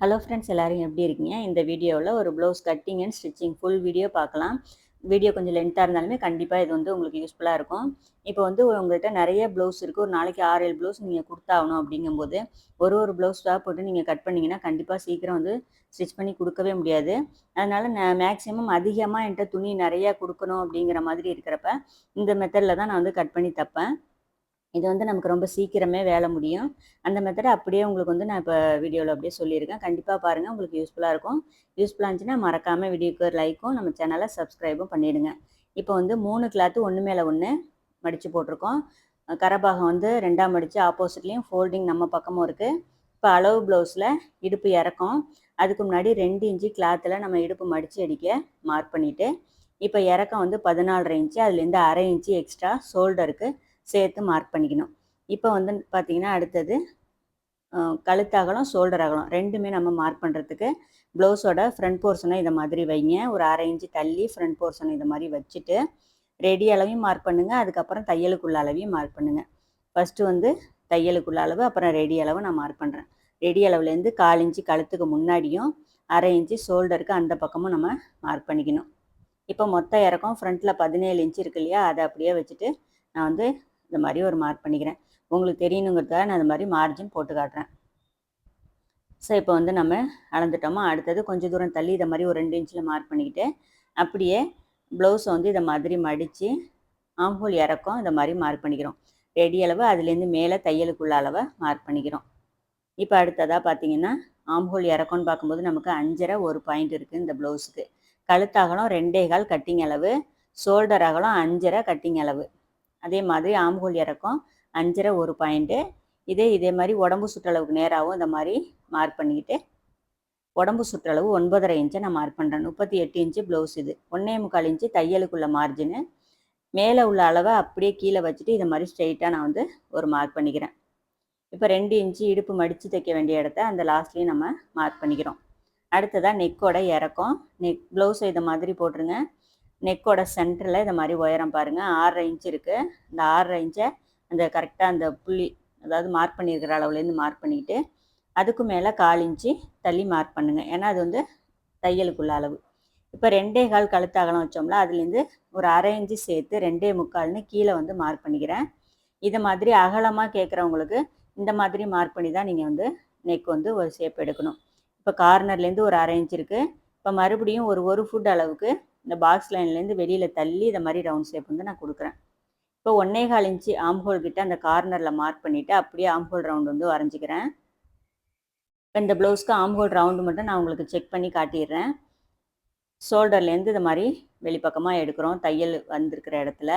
Hello friends, எல்லாரும் எப்படி இருக்கீங்க? இந்த வீடியோவில் ஒரு blouse cutting and stitching full video பார்க்கலாம். வீடியோ கொஞ்சம் லென்த்தாக இருந்தாலுமே கண்டிப்பாக இது வந்து உங்களுக்கு யூஸ்ஃபுல்லாக இருக்கும். இப்போ வந்து உங்கள்கிட்ட நிறைய ப்ளவுஸ் இருக்குது. ஒரு நாளைக்கு 6, 7 ப்ளவுஸ் நீங்கள் கொடுத்தாகணும். அப்படிங்கும்போது ஒரு ப்ளவுஸாக போட்டு நீங்கள் கட் பண்ணிங்கன்னா கண்டிப்பாக சீக்கிரம் வந்து ஸ்டிச் பண்ணி கொடுக்கவே முடியாது. அதனால் மேக்ஸிமம் அதிகமாக என்கிட்ட துணி நிறையா கொடுக்கணும் அப்படிங்கிற மாதிரி இருக்கிறப்ப இந்த மெத்தடில் தான் நான் வந்து கட் பண்ணி தைப்பேன். இது வந்து நமக்கு ரொம்ப சீக்கிரமே வேலை முடியும். அந்த மெத்தட அப்படியே உங்களுக்கு வந்து நான் இப்போ வீடியோவில் அப்படியே சொல்லியிருக்கேன். கண்டிப்பாக பாருங்கள், உங்களுக்கு யூஸ்ஃபுல்லாக இருக்கும். யூஸ்ஃபுல்லாக இருந்துச்சுன்னா மறக்காமல் வீடியோக்கு ஒரு லைக்கும் நம்ம சேனலை சப்ஸ்கிரைபும் பண்ணிவிடுங்க. இப்போ வந்து 3 கிளாத்து ஒன்று மேலே ஒன்று மடித்து போட்டிருக்கோம். கரபாகம் வந்து 2ஆக மடித்து ஆப்போசிட்லேயும் ஃபோல்டிங் நம்ம பக்கமும் இருக்குது. இப்போ அளவு ப்ளவுஸில் இடுப்பு இறக்கம். அதுக்கு முன்னாடி 2 இன்ச்சு கிளாத்தில் நம்ம இடுப்பு மடித்து அடிக்க மார்க் பண்ணிவிட்டு, இப்போ இறக்கம் வந்து 14.5 இன்ச்சு, அதுலேருந்து 1/2 இன்ச்சு எக்ஸ்ட்ரா ஷோல்டருக்கு சேர்த்து மார்க் பண்ணிக்கணும். இப்போ வந்து பார்த்திங்கன்னா அடுத்தது கழுத்து அகலம், ஷோல்டர் அகலம் 2மே நம்ம மார்க் பண்ணுறதுக்கு ப்ளவுஸோட ஃப்ரண்ட் போர்ஷனை இதை மாதிரி வைங்க. ஒரு 1/2 இன்ச்சு தள்ளி ஃப்ரண்ட் போர்ஷனை இதை மாதிரி வச்சுட்டு ரெடி அளவையும் மார்க் பண்ணுங்கள். அதுக்கப்புறம் தையலுக்குள்ள அளவையும் மார்க் பண்ணுங்கள். ஃபஸ்ட்டு வந்து தையலுக்குள்ள அளவு, அப்புறம் ரெடி அளவு நான் மார்க் பண்ணுறேன். ரெடி அளவுலேருந்து 1/4 இன்ச்சு கழுத்துக்கு முன்னாடியும் 1/2 இன்ச்சு ஷோல்டருக்கு அந்த பக்கமும் நம்ம மார்க் பண்ணிக்கணும். இப்போ மொத்த இறக்கம் ஃப்ரண்ட்டில் 17 இன்ச்சு இருக்கு இல்லையா, அதை அப்படியே வச்சுட்டு நான் வந்து இந்த மாதிரி ஒரு மார்க் பண்ணிக்கிறேன். உங்களுக்கு தெரியணுங்கிறதுக்காக நான் இந்த மாதிரி மார்ஜின் போட்டு காட்டுறேன். ஸோ இப்போ வந்து நம்ம அளந்துட்டோமா, அடுத்தது கொஞ்சம் தூரம் தள்ளி இதை மாதிரி ஒரு 2 இன்ச்சில் மார்க் பண்ணிக்கிட்டு அப்படியே ப்ளவுஸை வந்து இதை மாதிரி மடித்து ஆம்ஹோல் இறக்கம் இதை மாதிரி மார்க் பண்ணிக்கிறோம். ரெடி அளவு, அதுலேருந்து மேலே தையலுக்குள்ள அளவை மார்க் பண்ணிக்கிறோம். இப்போ அடுத்ததாக பார்த்தீங்கன்னா ஆம்ஹோல் இறக்கம்னு பார்க்கும்போது நமக்கு 5.5 ஒரு பாயிண்ட் இருக்குது இந்த ப்ளவுஸுக்கு. கழுத்தகலம் 2.25 கட்டிங் அளவு, ஷோல்டர் அகலம் 5.5 கட்டிங் அளவு. அதே மாதிரி ஆம்ஹோல் இறக்கம் 5.5 ஒரு பாயிண்ட்டு. இதே மாதிரி உடம்பு சுற்றளவுக்கு நேராகவும் இந்த மாதிரி மார்க் பண்ணிக்கிட்டு உடம்பு சுற்றளவு 9.5 இன்ச்சை நான் மார்க் பண்ணுறேன். 38 இன்ச்சு ப்ளவுஸ் இது. 1.25 இன்ச்சு தையலுக்குள்ள மார்ஜினு. மேலே உள்ள அளவை அப்படியே கீழே வச்சுட்டு இதை மாதிரி ஸ்ட்ரெயிட்டாக நான் வந்து ஒரு மார்க் பண்ணிக்கிறேன். இப்போ 2 இன்ச்சு இடுப்பு மடித்து தைக்க வேண்டிய இடத்த அந்த லாஸ்ட்லேயும் நம்ம மார்க் பண்ணிக்கிறோம். அடுத்ததாக நெக்கோட இறக்கம். ப்ளவுஸை இதை மாதிரி போட்டுருங்க. நெக்கோட சென்டரில் இதை மாதிரி உயரம் பாருங்கள், 6.5 இன்ச்சு இருக்குது. இந்த 6.5 இன்ச்சை அந்த கரெக்டாக அந்த புள்ளி, அதாவது மார்க் பண்ணியிருக்கிற அளவுலேருந்து மார்க் பண்ணிக்கிட்டு அதுக்கு மேலே 1/4 இன்ச்சு தள்ளி மார்க் பண்ணுங்கள். ஏன்னா அது வந்து தையலுக்குள்ள அளவு. இப்போ 2.25 கழுத்து அகலம் வச்சோம்ல, அதுலேருந்து ஒரு 1/2 இன்ச்சு சேர்த்து 2.25ன்னு கீழே வந்து மார்க் பண்ணிக்கிறேன். இதை மாதிரி அகலமாக கேட்குறவங்களுக்கு இந்த மாதிரி மார்க் பண்ணி தான் நீங்கள் வந்து நெக் வந்து ஒரு ஷேப் எடுக்கணும். இப்போ கார்னர்லேருந்து ஒரு 1/2 இன்ச் இருக்குது. இப்போ மறுபடியும் ஒரு ஃபுட் அளவுக்கு இந்த பாக்ஸ் லைன்லேருந்து வெளியில் தள்ளி இதை மாதிரி ரவுண்ட் ஷேப் வந்து நான் கொடுக்குறேன். இப்போ 1.25 இன்ச்சு ஆம்ஹோல் கிட்ட அந்த கார்னரில் மார்க் பண்ணிவிட்டு அப்படியே ஆம்ஹோல் ரவுண்டு வந்து வரைஞ்சிக்கிறேன். இப்போ இந்த ப்ளவுஸ்க்கு ஆம்ஹோல் ரவுண்டு மட்டும் நான் உங்களுக்கு செக் பண்ணி காட்டிடுறேன். ஷோல்டர்லேருந்து இது மாதிரி வெளிப்பக்கமாக எடுக்கிறோம் தையல் வந்திருக்கிற இடத்துல.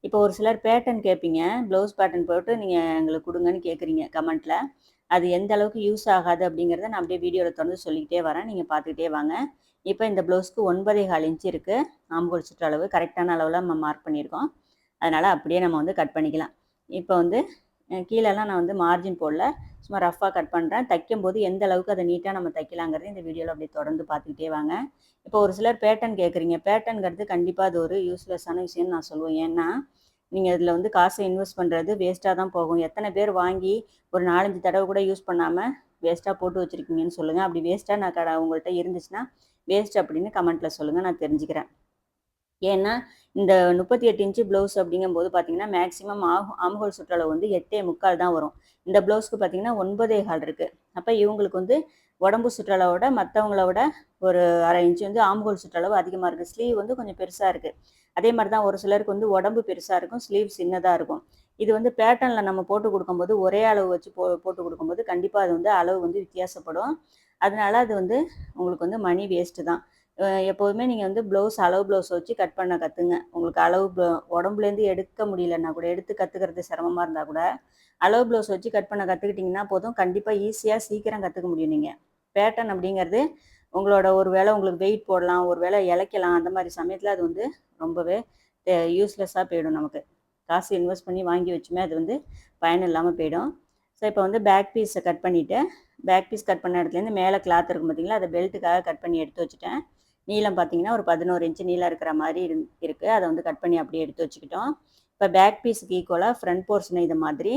இப்போ ஒரு சிலர் பேட்டர்ன் கேட்பீங்க, ப்ளவுஸ் பேட்டர்ன் போட்டு நீங்கள் எங்களுக்கு கொடுங்கன்னு கேட்குறீங்க கமெண்ட்டில். அது எந்த அளவுக்கு யூஸ் ஆகாது அப்படிங்கிறத நான் அப்படியே வீடியோவில் தொடர்ந்து சொல்லிக்கிட்டே வரேன், நீங்கள் பார்த்துக்கிட்டே வாங்க. இப்போ இந்த ப்ளவுஸ்க்கு 9.25 இன்ச்சு இருக்குது. ஆம்ஹோல் சுற்றளவு கரெக்டான அளவில் நம்ம மார்க் பண்ணியிருக்கோம். அதனால் அப்படியே நம்ம வந்து கட் பண்ணிக்கலாம். இப்போ வந்து கீழெல்லாம் நான் வந்து மார்ஜின் போடல, சும்மா ரஃப்பாக கட் பண்ணுறேன். தைக்கும்போது எந்த அளவுக்கு அதை நீட்டாக நம்ம தைக்கலாங்கிறது இந்த வீடியோவில் அப்படியே தொடர்ந்து பார்த்துக்கிட்டே வாங்க. இப்போ ஒரு சிலர் பேட்டர்ன் கேட்குறீங்க. பேட்டர்ன்கிறது கண்டிப்பாக அது ஒரு யூஸ்லெஸ்ஸான விஷயம்னு நான் சொல்லுவேன். ஏன்னா நீங்கள் இதில் வந்து காசை இன்வெஸ்ட் பண்ணுறது வேஸ்ட்டாக தான் போகும். எத்தனை பேர் வாங்கி ஒரு 4, 5 தடவை கூட யூஸ் பண்ணாமல் வேஸ்ட்டாக போட்டு வச்சுருக்கீங்கன்னு சொல்லுங்கள். அப்படி வேஸ்ட்டாக நான் உங்கள்கிட்ட இருந்துச்சுன்னா வேஸ்ட் அப்படின்னு கமெண்ட்டில் சொல்லுங்கள், நான் தெரிஞ்சுக்கிறேன். ஏன்னா இந்த 38 இன்ச்சு ப்ளவுஸ் அப்படிங்கும்போது பார்த்தீங்கன்னா மேக்ஸிமம் ஆம்ஹோல் சுற்றளவு வந்து 8.25 தான் வரும். இந்த ப்ளவுஸ்க்கு பார்த்தீங்கன்னா 9.25 இருக்குது. அப்போ இவங்களுக்கு வந்து உடம்பு சுற்றளவோட மற்றவங்களோட ஒரு 1/2 இன்ச்சு வந்து ஆம்ஹோல் சுற்றளவு அதிகமாக இருக்குது. ஸ்லீவ் வந்து கொஞ்சம் பெருசாக இருக்குது. அதே மாதிரி தான் ஒரு சிலருக்கு வந்து உடம்பு பெருசாக இருக்கும், ஸ்லீவ் சின்னதாக இருக்கும். இது வந்து பேட்டர்னில் நம்ம போட்டு கொடுக்கும்போது ஒரே அளவு வச்சு போட்டு கொடுக்கும்போது கண்டிப்பாக அது வந்து அளவு வந்து வித்தியாசப்படும். அதனால அது வந்து உங்களுக்கு வந்து மணி வேஸ்ட்டு தான். எப்போதுமே நீங்கள் வந்து அளவு ப்ளவுஸ் வச்சு கட் பண்ண கற்றுங்க. உங்களுக்கு அளவு உடம்புலேருந்து எடுக்க முடியலன்னா கூட, எடுத்து கற்றுக்கிறது சிரமமாக இருந்தால் கூட அளவு ப்ளவுஸ் வச்சு கட் பண்ண கற்றுக்கிட்டிங்கன்னா போதும், கண்டிப்பாக ஈஸியாக சீக்கிரம் கற்றுக்க முடியும். நீங்கள் பேட்டர்ன் அப்படிங்கிறது உங்களோட ஒரு வேளை உங்களுக்கு வெயிட் போடலாம், ஒரு வேளை இழைக்கலாம், அந்த மாதிரி சமயத்தில் அது வந்து ரொம்பவே யூஸ்லெஸ்ஸாக போயிடும். நமக்கு காசு இன்வெஸ்ட் பண்ணி வாங்கி வச்சுமே அது வந்து பயன் இல்லாமல் போயிடும். ஸோ இப்போ வந்து பேக் பீஸை கட் பண்ணிவிட்டு, பேக் பீஸ் கட் பண்ண இடத்துலேருந்து மேலே கிளாத் இருக்கும் பார்த்தீங்களா, அதை பெல்ட்டுக்காக கட் பண்ணி எடுத்து வச்சுட்டேன். நீளம் பார்த்தீங்கன்னா ஒரு 11 இன்ச்சு நீளம் இருக்கிற மாதிரி இருக்குது. அதை வந்து கட் பண்ணி அப்படியே எடுத்து வச்சுக்கிட்டோம். இப்போ பேக் பீஸுக்கு ஈக்குவலாக ஃப்ரண்ட் போர்ஷனை இது மாதிரி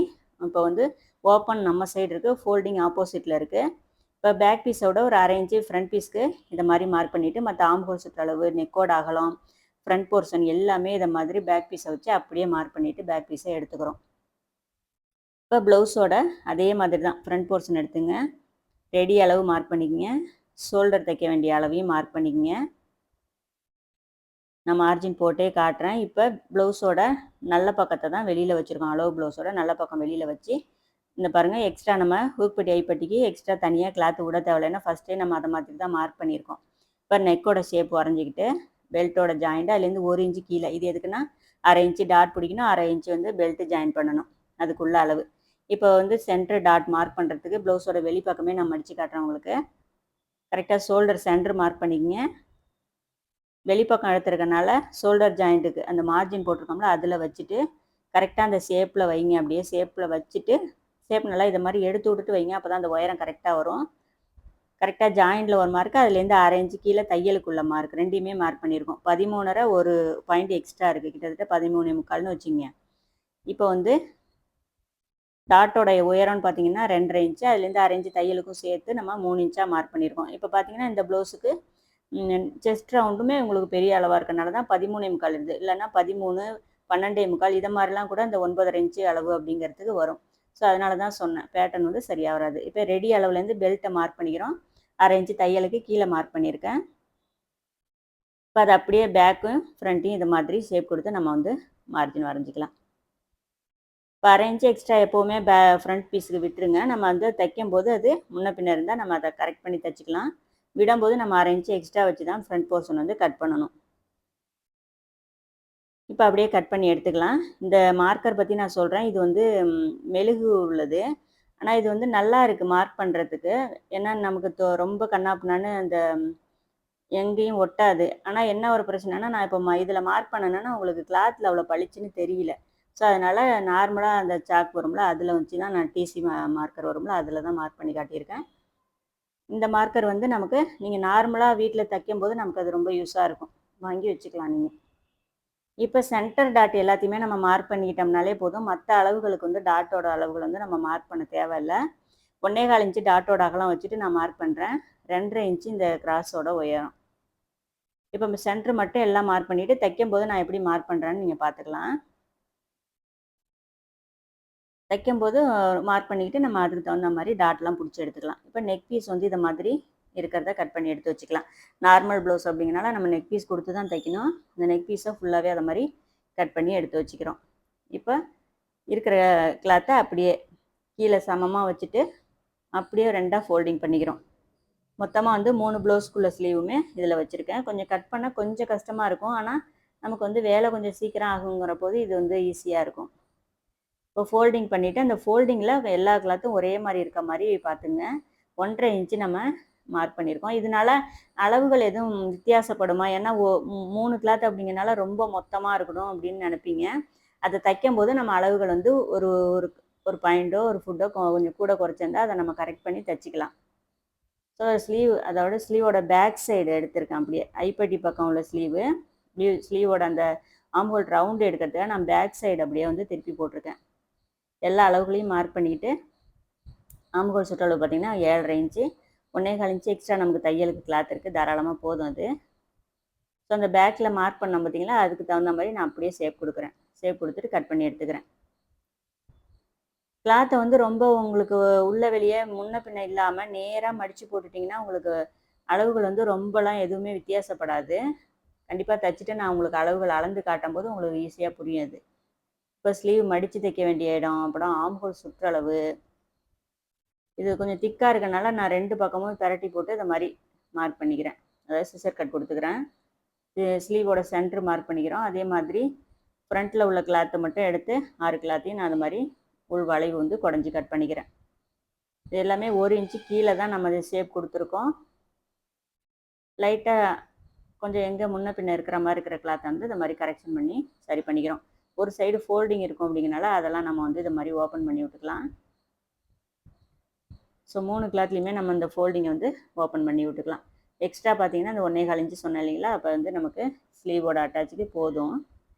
இப்போ வந்து ஓப்பன் நம்ம சைடு இருக்குது, ஃபோல்டிங் ஆப்போசிட்டில் இருக்குது. இப்போ பேக் பீஸோட ஒரு 1/2 இன்ச்சு ஃப்ரண்ட் பீஸ்க்கு இதை மாதிரி மார்க் பண்ணிவிட்டு மற்ற ஆம் ஹோல் சுற்றளவு, நெக்கோட அகலம், ஃப்ரண்ட் போர்ஷன் எல்லாமே இதை மாதிரி பேக் பீஸை வச்சு அப்படியே மார்க் பண்ணிவிட்டு பேக் பீஸை எடுத்துக்கிறோம். இப்போ ப்ளவுஸோட அதே மாதிரி தான் ஃப்ரண்ட் போர்ஷன் எடுத்துங்க, ரெடி அளவு மார்க் பண்ணிக்கங்க, ஷோல்டர் தைக்க வேண்டிய அளவையும் மார்க் பண்ணிக்கங்க. நான் மார்ஜின் போட்டே காட்டுறேன். இப்போ ப்ளவுஸோட நல்ல பக்கத்தை தான் வெளியில் வச்சுருக்கோம். அளவு ப்ளவுஸோட நல்ல பக்கம் வெளியில் வச்சு இந்த பாருங்கள், எக்ஸ்ட்ரா நம்ம ஹூக்பட்டி ஐப்பட்டிக்கு எக்ஸ்ட்ரா தனியாக கிளாத்து விட தேவையில்லைன்னா ஃபஸ்ட்டே நம்ம அதை மாதிரி தான் மார்க் பண்ணியிருக்கோம். இப்போ நெக்கோட ஷேப் வரைஞ்சிக்கிட்டு பெல்ட்டோட ஜாயிண்ட் அதுலேருந்து 1 இன்ச்சு கீழே, இது எதுக்குன்னா 1/2 இன்ச்சு டாட் பிடிக்கணும், 1/2 இன்ச்சு வந்து பெல்ட்டு ஜாயின் பண்ணணும், அதுக்குள்ள அளவு. இப்போ வந்து சென்டர் டாட் மார்க் பண்ணுறதுக்கு ப்ளவுஸோட வெளிப்பக்கமே நான் மடித்து காட்டுறேன் உங்களுக்கு. கரெக்டாக ஷோல்டர் சென்டர் மார்க் பண்ணிக்கங்க. வெளிப்பக்கம் எடுத்துருக்கனால ஷோல்டர் ஜாயிண்ட்டுக்கு அந்த மார்ஜின் போட்டிருக்கோம்ல அதில் வச்சுட்டு கரெக்டாக அந்த ஷேப்பில் வைங்க. அப்படியே ஷேப்பில் வச்சுட்டு ஷேப் நல்லா இதை மாதிரி எடுத்து விட்டுட்டு வைங்க, அப்போ தான் அந்த உயரம் கரெக்டாக வரும். கரெக்டாக ஜாயிண்டில் ஒரு மார்க்கு, அதுலேருந்து 1/2 இன்ச்சு கீழே தையலுக்குள்ள மார்க், ரெண்டையுமே மார்க் பண்ணியிருக்கோம். 13.5 ஒரு பாயிண்ட் எக்ஸ்ட்ரா இருக்குது, கிட்டத்தட்ட 13.25 வச்சுங்க. இப்போ வந்து டாட்டோடைய உயரம்னு பார்த்தீங்கன்னா 2.5 இன்ச்சு, அதுலேருந்து 1/2 இன்ச்சு தையலுக்கும் சேர்த்து நம்ம 3 இன்ச்சாக மார்க் பண்ணியிருக்கோம். இப்போ பார்த்தீங்கன்னா இந்த ப்ளவுஸுக்கு செஸ்ட் ரவுண்டுமே உங்களுக்கு பெரிய அளவாக இருக்கனால தான் 13.25 இருக்குது. இல்லைன்னா 13, 12.25 இதை மாதிரிலாம் கூட இந்த 9.5 இன்ச்சு அளவு அப்படிங்கிறதுக்கு வரும். ஸோ அதனால தான் சொன்னேன், பேட்டர்ன் வந்து சரியாக வராது. இப்போ ரெடி அளவுலேருந்து பெல்ட்டை மார்க் பண்ணிக்கிறோம். 1/2 இன்ச்சு தையலுக்கு கீழே மார்க் பண்ணியிருக்கேன். இப்போ அது அப்படியே பேக்கும் ஃப்ரண்ட்டையும் இது மாதிரி ஷேப் கொடுத்து நம்ம வந்து மார்ஜின் வரைஞ்சிக்கலாம். இப்போ 1/2 இன்ச்சு எக்ஸ்ட்ரா எப்போவுமே ஃப்ரண்ட் பீஸுக்கு விட்டுருங்க. நம்ம வந்து தைக்கும்போது அது முன்ன பின்ன இருந்தால் நம்ம அதை கரெக்ட் பண்ணி தைச்சிக்கலாம். விடும்போது நம்ம 1/2 இன்ச்சு எக்ஸ்ட்ரா வச்சு தான் ஃப்ரண்ட் போர்ஷன் வந்து கட் பண்ணணும். இப்போ அப்படியே கட் பண்ணி எடுத்துக்கலாம். இந்த மார்க்கர் பற்றி நான் சொல்கிறேன். இது வந்து மெழுகு உள்ளது. ஆனால் இது வந்து நல்லா இருக்குது மார்க் பண்ணுறதுக்கு. ஏன்னா நமக்கு ரொம்ப கண்ணாப்புனான்னு அந்த எங்கேயும் ஒட்டாது. ஆனால் என்ன ஒரு பிரச்சனைனா, நான் இப்போ இதில் மார்க் பண்ணேன்னா உங்களுக்கு கிளாத்தில் அவ்வளோ பளிச்சுன்னு தெரியல. ஸோ அதனால் நார்மலாக அந்த சாக் வரும்ல, அதில் வச்சு தான் நான் டிசி மார்க்கர் வரும்ல, அதில் தான் மார்க் பண்ணி காட்டியிருக்கேன். இந்த மார்க்கர் வந்து நமக்கு நீங்கள் நார்மலாக வீட்டில் தைக்கும்போது நமக்கு அது ரொம்ப யூஸாக இருக்கும். வாங்கி வச்சுக்கலாம் நீங்கள். இப்போ சென்டர் டாட் எல்லாத்தையுமே நம்ம மார்க் பண்ணிக்கிட்டோம்னாலே போதும். மற்ற அளவுகளுக்கு வந்து டாட்டோட அளவுகள் வந்து நம்ம மார்க் பண்ண தேவையில்ல. 1.25 இன்ச்சு டாட்டோட அகலம் வச்சுட்டு நான் மார்க் பண்ணுறேன். 2.5 இன்ச்சு இந்த கிராஸோட உயரம். இப்போ சென்டர் மட்டும் எல்லாம் மார்க் பண்ணிவிட்டு தைக்கும்போது நான் எப்படி மார்க் பண்ணுறேன்னு நீங்கள் பார்த்துக்கலாம். தைக்கும்போது மார்க் பண்ணிக்கிட்டு நம்ம அதுக்கு தகுந்த மாதிரி டாட்லாம் பிடிச்சி எடுத்துக்கலாம். இப்போ நெக் பீஸ் வந்து இதை மாதிரி இருக்கிறத கட் பண்ணி எடுத்து வச்சுக்கலாம். நார்மல் ப்ளவுஸ் அப்படிங்கிறனால நம்ம நெக் பீஸ் கொடுத்து தான் தைக்கணும். அந்த நெக் பீஸை ஃபுல்லாகவே அதை மாதிரி கட் பண்ணி எடுத்து வச்சுக்கிறோம். இப்போ இருக்கிற கிளாத்தை அப்படியே கீழே சமமாக வச்சுட்டு அப்படியே 2ஆக ஃபோல்டிங் பண்ணிக்கிறோம். மொத்தமாக வந்து 3 ப்ளவுஸ்க்குள்ள ஸ்லீவுமே இதில் வச்சுருக்கேன். கொஞ்சம் கட் பண்ண கொஞ்சம் கஷ்டமாக இருக்கும். ஆனால் நமக்கு வந்து வேலை கொஞ்சம் சீக்கிரம் ஆகுங்கிற போது இது வந்து ஈஸியாக இருக்கும். இப்போ ஃபோல்டிங் பண்ணிவிட்டு அந்த ஃபோல்டிங்கில் எல்லா கிளாத்தும் ஒரே மாதிரி இருக்க மாதிரி பார்த்துங்க. 1.5 இன்ச்சு நம்ம மார்க் பண்ணியிருக்கோம். இதனால அளவுகள் எதுவும் வித்தியாசப்படுமா? ஏன்னா 3 கிளாத் அப்படிங்கிறனால ரொம்ப மொத்தமாக இருக்கணும் அப்படின்னு நினைப்பீங்க. அதை தைக்கும்போது நம்ம அளவுகள் வந்து ஒரு ஒரு பாயிண்டோ ஒரு ஃபுட்டோ கொஞ்சம் கூட குறைச்சிருந்தா அதை நம்ம கரெக்ட் பண்ணி தைச்சிக்கலாம். ஸோ ஸ்லீவ் அதோட ஸ்லீவோட பேக் சைடு எடுத்திருக்கேன். அப்படியே ஐப்பட்டி பக்கம் உள்ள ஸ்லீவோட அந்த ஆம்ஹோல் ரவுண்டு எடுக்கிறதுக்காக நான் பேக் சைடு அப்படியே வந்து திருப்பி போட்டிருக்கேன். எல்லா அளவுகளையும் மார்க் பண்ணிக்கிட்டு ஆம்ஹோல் சுற்றளவு பார்த்திங்கன்னா 7.5 இன்ச்சு, 1.25 இன்ச்சு எக்ஸ்ட்ரா நமக்கு தையலுக்கு கிளாத் இருக்குது, தாராளமாக போதும் அது. ஸோ அந்த பேக்கில் மார்க் பண்ணோம் பார்த்திங்களா, அதுக்கு தகுந்த மாதிரி நான் அப்படியே ஷேப் கொடுக்குறேன். ஷேப் கொடுத்துட்டு கட் பண்ணி எடுத்துக்கிறேன். கிளாத்தை வந்து ரொம்ப உங்களுக்கு உள்ள வெளியே முன்ன பின்ன இல்லாமல் நேராக மடித்து போட்டுட்டிங்கன்னா உங்களுக்கு அளவுகள் வந்து ரொம்பலாம் எதுவுமே வித்தியாசப்படாது. கண்டிப்பாக தைச்சிட்டு நான் உங்களுக்கு அளவுகள் அளந்து காட்டும் போது உங்களுக்கு ஈஸியாக புரியாது. இப்போ ஸ்லீவ் மடித்து தைக்க வேண்டிய இடம், அப்புறம் ஆம்ஹோல் சுற்றளவு, இது கொஞ்சம் திக்காக இருக்கனால நான் 2 பக்கமும் பெரட்டி போட்டு இந்த மாதிரி மார்க் பண்ணிக்கிறேன். அதாவது சிசர் கட் கொடுத்துக்கிறேன். ஸ்லீவோட சென்டர் மார்க் பண்ணிக்கிறோம். அதே மாதிரி ஃப்ரண்ட்டில் உள்ள கிளாத்தை மட்டும் எடுத்து 6 கிளாத்தையும் நான் அது மாதிரி உள் வளைவு வந்து குடஞ்சி கட் பண்ணிக்கிறேன். இது எல்லாமே 1 இன்ச்சு கீழே தான் நம்ம அதை ஷேப் கொடுத்துருக்கோம். லைட்டாக கொஞ்சம் எங்கே முன்ன பின்ன இருக்கிற மாதிரி இருக்கிற கிளாத்தை வந்து இந்த மாதிரி கரெக்ஷன் பண்ணி சரி பண்ணிக்கிறோம். ஒரு சைடு ஃபோல்டிங் இருக்கும் அப்படிங்கிறனால அதெல்லாம் நம்ம வந்து இது மாதிரி ஓப்பன் பண்ணி விட்டுக்கலாம். ஸோ 3 கிளாத்லையுமே நம்ம இந்த ஃபோல்டிங்கை வந்து ஓப்பன் பண்ணி விட்டுக்கலாம். எக்ஸ்ட்ரா பார்த்தீங்கன்னா இந்த 1.25 இன்ச்சு சொன்னேன் இல்லைங்களா, அப்போ வந்து நமக்கு ஸ்லீவோட அட்டாச்சுக்கு போதும்.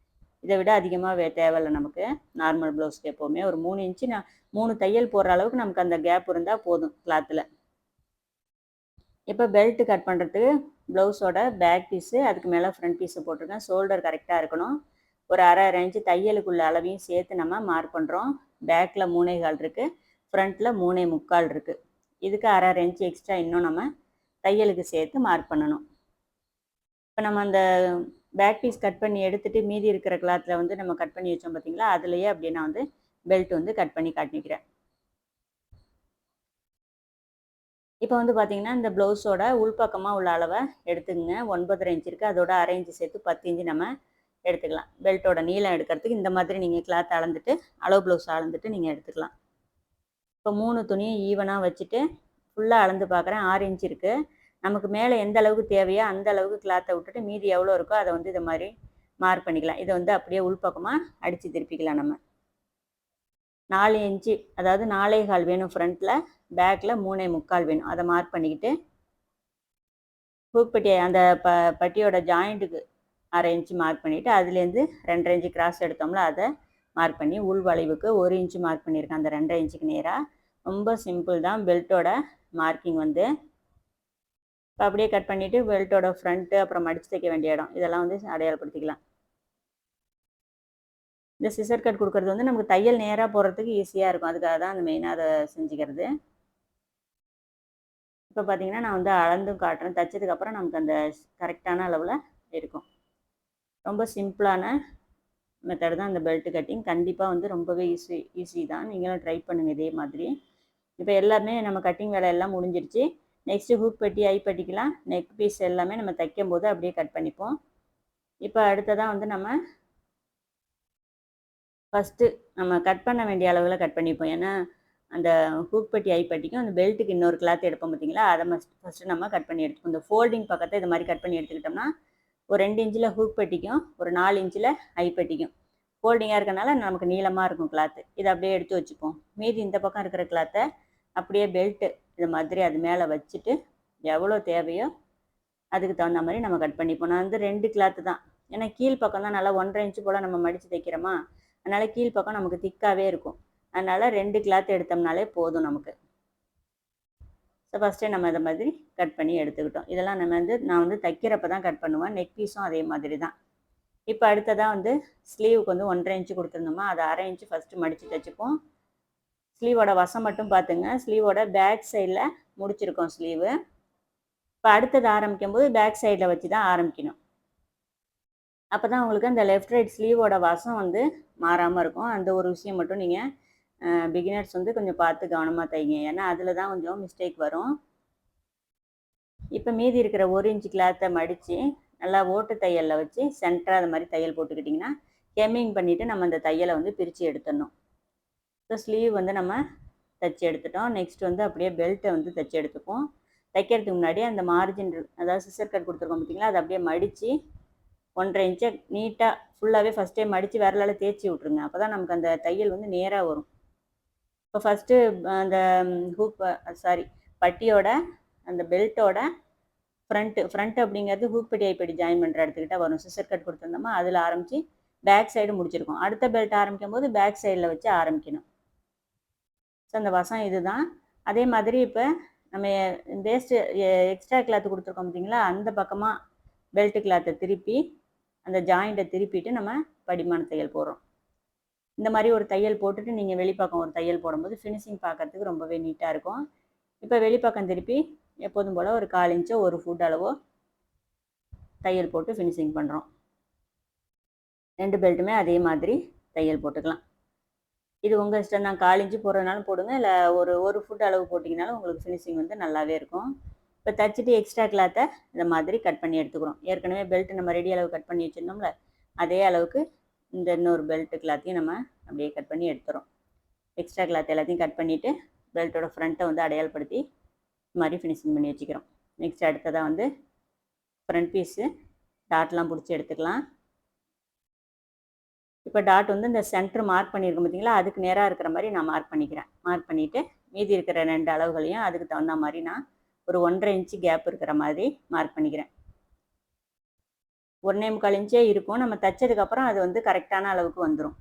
இதை விட அதிகமாக தேவையில்லை நமக்கு. நார்மல் ப்ளவுஸ்க்கு எப்போவுமே ஒரு 3 இன்ச்சு 3 தையல் போடுற அளவுக்கு நமக்கு அந்த கேப் இருந்தால் போதும் கிளாத்தில். இப்போ பெல்ட் கட் பண்ணுறதுக்கு ப்ளவுஸோட பேக் பீஸு, அதுக்கு மேலே ஃப்ரண்ட் பீஸு போட்டிருக்கேன். ஷோல்டர் கரெக்டாக இருக்கணும். ஒரு அரை இன்ச்சு தையலுக்குள்ள அளவையும் சேர்த்து நம்ம மார்க் பண்ணுறோம். பேக்கில் 3.25 இருக்குது, ஃப்ரண்ட்டில் 3.25 இருக்குது. இதுக்கு அரை இன்ச்சு எக்ஸ்ட்ரா இன்னும் நம்ம தையலுக்கு சேர்த்து மார்க் பண்ணணும். இப்போ நம்ம அந்த பேக் பீஸ் கட் பண்ணி எடுத்துகிட்டு மீதி இருக்கிற கிளாத்தில் வந்து நம்ம கட் பண்ணி வச்சோம் பார்த்தீங்களா, அதுலேயே அப்படியே நான் வந்து பெல்ட் வந்து கட் பண்ணி காட்டிக்கிறேன். இப்போ வந்து பார்த்தீங்கன்னா, இந்த ப்ளவுஸோட உள்பக்கமாக உள்ள அளவை எடுத்துக்கங்க. 9.5 இன்ச் இருக்குது, அதோட அரை இன்ச்சு சேர்த்து 10 இன்ச்சு நம்ம எடுத்துக்கலாம். பெல்ட்டோட நீளம் எடுக்கிறதுக்கு இந்த மாதிரி நீங்கள் கிளாத் அளந்துட்டு, அளவு ப்ளவுஸ் அளந்துட்டு நீங்கள் எடுத்துக்கலாம். இப்போ 3 துணியும் ஈவனாக வச்சுட்டு ஃபுல்லாக அளந்து பார்க்குறேன். 6 இன்ச் இருக்குது. நமக்கு மேலே எந்த அளவுக்கு தேவையோ அந்த அளவுக்கு கிளாத்தை விட்டுட்டு மீதி எவ்வளோ இருக்கோ அதை வந்து இது மாதிரி மார்க் பண்ணிக்கலாம். இதை வந்து அப்படியே உள்பக்கமாக அடித்து திருப்பிக்கலாம். நம்ம 4 இன்ச்சு, அதாவது 4.25 வேணும் ஃப்ரண்ட்டில், பேக்கில் 3.25 வேணும். அதை மார்க் பண்ணிக்கிட்டு ஹூக் பட்டி அந்த பட்டியோட ஜாயிண்ட்டுக்கு அரை இன்ச்சு மார்க் பண்ணிவிட்டு அதுலேருந்து 2.5 இன்ச்சு கிராஸ் எடுத்தோம்ல அதை மார்க் பண்ணி உள் வளைவுக்கு 1 இன்ச்சு மார்க் பண்ணியிருக்கேன் அந்த 2.5 இன்ச்சுக்கு நேராக. ரொம்ப சிம்பிள் தான் பெல்ட்டோட மார்க்கிங் வந்து. இப்போ அப்படியே கட் பண்ணிவிட்டு பெல்ட்டோட ஃப்ரண்ட்டு அப்புறம் மடித்து தைக்க வேண்டிய இடம் இதெல்லாம் வந்து அடையாளப்படுத்திக்கலாம். இந்த சிசர் கட் கொடுக்குறது வந்து நமக்கு தையல் நேராக போடுறதுக்கு ஈஸியாக இருக்கும். அதுக்காக தான் அந்த மெயினாக அதை செஞ்சுக்கிறது. இப்போ பார்த்தீங்கன்னா நான் வந்து அளந்தும் காட்டுறேன். தைச்சதுக்கப்புறம் நமக்கு அந்த கரெக்டான அளவில் இருக்கும். ரொம்ப சிம்பிளான மெத்தட் தான் இந்த பெல்ட் கட்டிங். கண்டிப்பாக வந்து ரொம்பவே ஈஸி தான். நீங்களும் ட்ரை பண்ணுங்கள் இதே மாதிரி. இப்போ எல்லாமே நம்ம கட்டிங் வேலை எல்லாம் முடிஞ்சிருச்சு. நெக்ஸ்ட்டு ஹூக் பட்டி, ஐ பட்டிக்கலாம் நெக் பீஸ் எல்லாமே நம்ம தைக்கும் போது அப்படியே கட் பண்ணிப்போம். இப்போ அடுத்ததாக வந்து நம்ம ஃபஸ்ட்டு நம்ம கட் பண்ண வேண்டிய அளவில் கட் பண்ணிப்போம். ஏன்னா அந்த ஹூக் பட்டி, ஐ பட்டிக்கும் அந்த பெல்ட்டுக்கு இன்னொரு கிளாத் எடுப்போம் பார்த்தீங்களா, அதை ஃபஸ்ட்டு நம்ம கட் பண்ணி எடுத்துப்போம். இந்த ஃபோல்டிங் பக்கத்தை இது மாதிரி கட் பண்ணி எடுத்துக்கிட்டோம்னா ஒரு 2 இன்ச்சில் ஹூக் பட்டிக்கும் ஒரு 4 இன்ச்சில் ஐ பட்டிக்கும் ஃபோல்டிங்காக இருக்கனால நமக்கு நீளமாக இருக்கும் கிளாத்து. இதை அப்படியே எடுத்து வச்சுப்போம். மீதி இந்த பக்கம் இருக்கிற கிளாத்தை அப்படியே பெல்ட்டு இது மாதிரி அது மேலே வச்சுட்டு எவ்வளோ தேவையோ அதுக்கு தகுந்த மாதிரி நம்ம கட் பண்ணிப்போம். நான் வந்து 2 கிளாத்து தான், ஏன்னா கீழ் பக்கம் தான் நல்லா 1.5 இன்ச்சு போல் நம்ம மடித்து தைக்கிறோமா, அதனால் கீழ் பக்கம் நமக்கு திக்காகவே இருக்கும். அதனால் 2 கிளாத் எடுத்தோம்னாலே போதும் நமக்கு. ஸோ ஃபஸ்ட்டே நம்ம இதை மாதிரி கட் பண்ணி எடுத்துக்கிட்டோம். இதெல்லாம் நான் வந்து தைக்கிறப்ப தான் கட் பண்ணுவேன். நெக் பீஸும் அதே மாதிரி தான். இப்போ அடுத்ததாக வந்து ஸ்லீவுக்கு வந்து 1.5 இன்ச்சு கொடுத்துருந்தோமா, அதை அரை இன்ச்சு ஃபஸ்ட்டு மடித்து தைச்சிப்போம். ஸ்லீவோட வசம் மட்டும் பார்த்துங்க. ஸ்லீவோட பேக் சைடில் முடிச்சிருக்கோம் ஸ்லீவு. இப்போ அடுத்தது ஆரம்பிக்கும் போது பேக் சைடில் வச்சு தான் ஆரம்பிக்கணும். அப்போ தான் உங்களுக்கு அந்த லெஃப்ட் ரைட் ஸ்லீவோட வசம் வந்து மாறாமல் இருக்கும். அந்த ஒரு விஷயம் மட்டும் நீங்கள் பிகினர்ஸ் வந்து கொஞ்சம் பார்த்து கவனமாக தைங்க. ஏன்னா அதில் தான் கொஞ்சம் மிஸ்டேக் வரும். இப்போ மீதி இருக்கிற 1 இன்ச்சு கிளாத்தை மடித்து நல்லா ஓட்டு தையலில் வச்சு சென்டராக அது மாதிரி தையல் போட்டுக்கிட்டிங்கன்னா ஹெம்மிங் பண்ணிவிட்டு நம்ம அந்த தையலை வந்து பிரித்து எடுத்துடணும். ஸோ ஸ்லீவ் வந்து நம்ம தைச்சி எடுத்துட்டோம். நெக்ஸ்ட் வந்து அப்படியே பெல்ட்டை வந்து தைச்சி எடுத்துப்போம். தைக்கிறதுக்கு முன்னாடி அந்த மார்ஜின் அதாவது சிசர் கட் கொடுத்துருக்கோம் பார்த்தீங்களா, அதை அப்படியே மடித்து 1.5 இன்ச்சை நீட்டாக ஃபுல்லாகவே ஃபஸ்ட்டே மடித்து விரலால் தேய்ச்சி விட்ருங்க. அப்போ தான் நமக்கு அந்த தையல் வந்து நேராக வரும். இப்போ ஃபஸ்ட்டு அந்த பட்டியோட அந்த பெல்ட்டோட ஃப்ரண்ட் அப்படிங்கிறது ஹூக் பட்டி, ஐப்பட்டி ஜாயின் பண்ணுற இடத்துக்கிட்ட வரும். சிசர் கட் கொடுத்துருந்தோமா அதில் ஆரம்பித்து பேக் சைடு முடிச்சிருக்கோம். அடுத்த பெல்ட் ஆரம்பிக்கும் போது பேக் சைடில் வச்சு ஆரம்பிக்கணும். ஸோ அந்த வசம் இது தான். அதே மாதிரி இப்போ நம்ம வேஸ்ட்டு எக்ஸ்ட்ரா கிளாத்து கொடுத்துருக்கோம் பார்த்தீங்களா, அந்த பக்கமாக பெல்ட்டு கிளாத்தை திருப்பி அந்த ஜாயிண்ட்டை திருப்பிட்டு நம்ம படிமான தையல் போடுறோம். இந்த மாதிரி ஒரு தையல் போட்டுட்டு நீங்கள் வெளிப்பக்கம் ஒரு தையல் போடும்போது ஃபினிஷிங் பார்க்குறதுக்கு ரொம்பவே நீட்டாக இருக்கும். இப்போ வெளிப்பக்கம் திருப்பி எப்போதும் போல் ஒரு 1/4 இன்ச்சோ 1 ஃபுட் அளவோ தையல் போட்டு ஃபினிஷிங் பண்ணுறோம். 2 பெல்ட்டுமே அதே மாதிரி தையல் போட்டுக்கலாம். இது உங்கள் இஷ்டம் தான். 1/4 இன்ச்சு போடுறதுனாலும் போடுங்க, இல்லை ஒரு ஃபுட் அளவு போட்டிங்கனாலும் உங்களுக்கு ஃபினிஷிங் வந்து நல்லாவே இருக்கும். இப்போ தைச்சிட்டு எக்ஸ்ட்ரா கிளாத்தை இந்த மாதிரி கட் பண்ணி எடுத்துக்கிறோம். ஏற்கனவே பெல்ட்டு நம்ம ரெடி அளவு கட் பண்ணி வச்சுருந்தோம்ல, அதே அளவுக்கு இந்த இன்னொரு பெல்ட்டு கிளாத்தையும் நம்ம அப்படியே கட் பண்ணி எடுத்துகிறோம். எக்ஸ்ட்ரா கிளாத் எல்லாத்தையும் கட் பண்ணிவிட்டு பெல்ட்டோட ஃப்ரண்ட்டை வந்து அடையாளப்படுத்தி இது மாதிரி ஃபினிஷிங் பண்ணி வச்சுக்கிறோம். நெக்ஸ்ட் அடுத்ததாக வந்து ஃப்ரண்ட் பீஸு டாட்லாம் பிடிச்சி எடுத்துக்கலாம். இப்போ டாட் வந்து இந்த சென்டர் மார்க் பண்ணியிருக்கோம் பார்த்தீங்களா, அதுக்கு நேராக இருக்கிற மாதிரி நான் மார்க் பண்ணிக்கிறேன். மார்க் பண்ணிவிட்டு மீதி இருக்கிற 2 அளவுகளையும் அதுக்கு தகுந்த மாதிரி நான் ஒரு 1.5 இன்ச்சு கேப் இருக்கிற மாதிரி மார்க் பண்ணிக்கிறேன். 1.25 இன்ச்சே இருக்கும். நம்ம தைச்சதுக்கப்புறம் அது வந்து கரெக்டான அளவுக்கு வந்துடும்.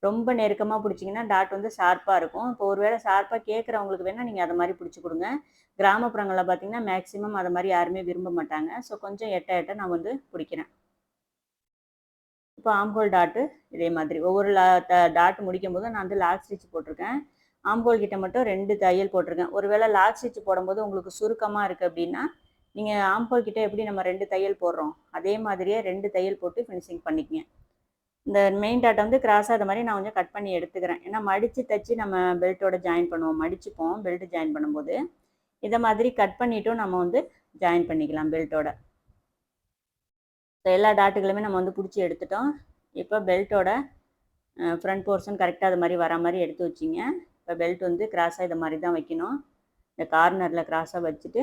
ரொம்ப நெருக்கமாக பிடிச்சிங்கன்னா டாட் வந்து ஷார்ப்பாக இருக்கும். இப்போ ஒரு வேளை ஷார்ப்பாக கேட்குறவங்களுக்கு வேணால் நீங்கள் அதை மாதிரி பிடிச்சி கொடுங்க. கிராமப்புறங்களில் பார்த்தீங்கன்னா மேக்ஸிமம் அதை மாதிரி யாருமே விரும்ப மாட்டாங்க. ஸோ கொஞ்சம் எட்ட எட்ட நான் வந்து பிடிக்கிறேன். இப்போ ஆம்ஹோல் டாட்டு இதே மாதிரி ஒவ்வொரு டாட் முடிக்கும் போது நான் வந்து லாக் ஸ்டிச் போட்டிருக்கேன். ஆம்ஹோல் கிட்ட மட்டும் 2 தையல் போட்டிருக்கேன். ஒருவேளை லாக் ஸ்டிச் போடும்போது உங்களுக்கு சுருக்கமாக இருக்குது அப்படின்னா நீங்கள் ஆம்ஹோல் கிட்ட எப்படி நம்ம 2 தையல் போடுறோம் அதே மாதிரியே 2 தையல் போட்டு ஃபினிஷிங் பண்ணிக்கங்க. இந்த மெயின் டாட்டை வந்து கிராஸாக அது மாதிரி நான் கொஞ்சம் கட் பண்ணி எடுத்துக்கிறேன். ஏன்னா மடித்து தைச்சி நம்ம பெல்ட்டோட ஜாயின் பண்ணுவோம், மடிச்சுப்போம் பெல்ட் ஜாயின் பண்ணும்போது. இதை மாதிரி கட் பண்ணிவிட்டும் நம்ம வந்து ஜாயின் பண்ணிக்கலாம் பெல்ட்டோட. ஸோ எல்லா டாட்டுகளுமே நம்ம வந்து பிடிச்சி எடுத்துட்டோம். இப்போ பெல்ட்டோட ஃப்ரண்ட் போர்ஷன் கரெக்டாக அது மாதிரி வர மாதிரி எடுத்து வச்சிங்க. இப்போ பெல்ட் வந்து கிராஸாக இதை மாதிரி தான் வைக்கணும். இந்த கார்னரில் கிராஸாக வச்சுட்டு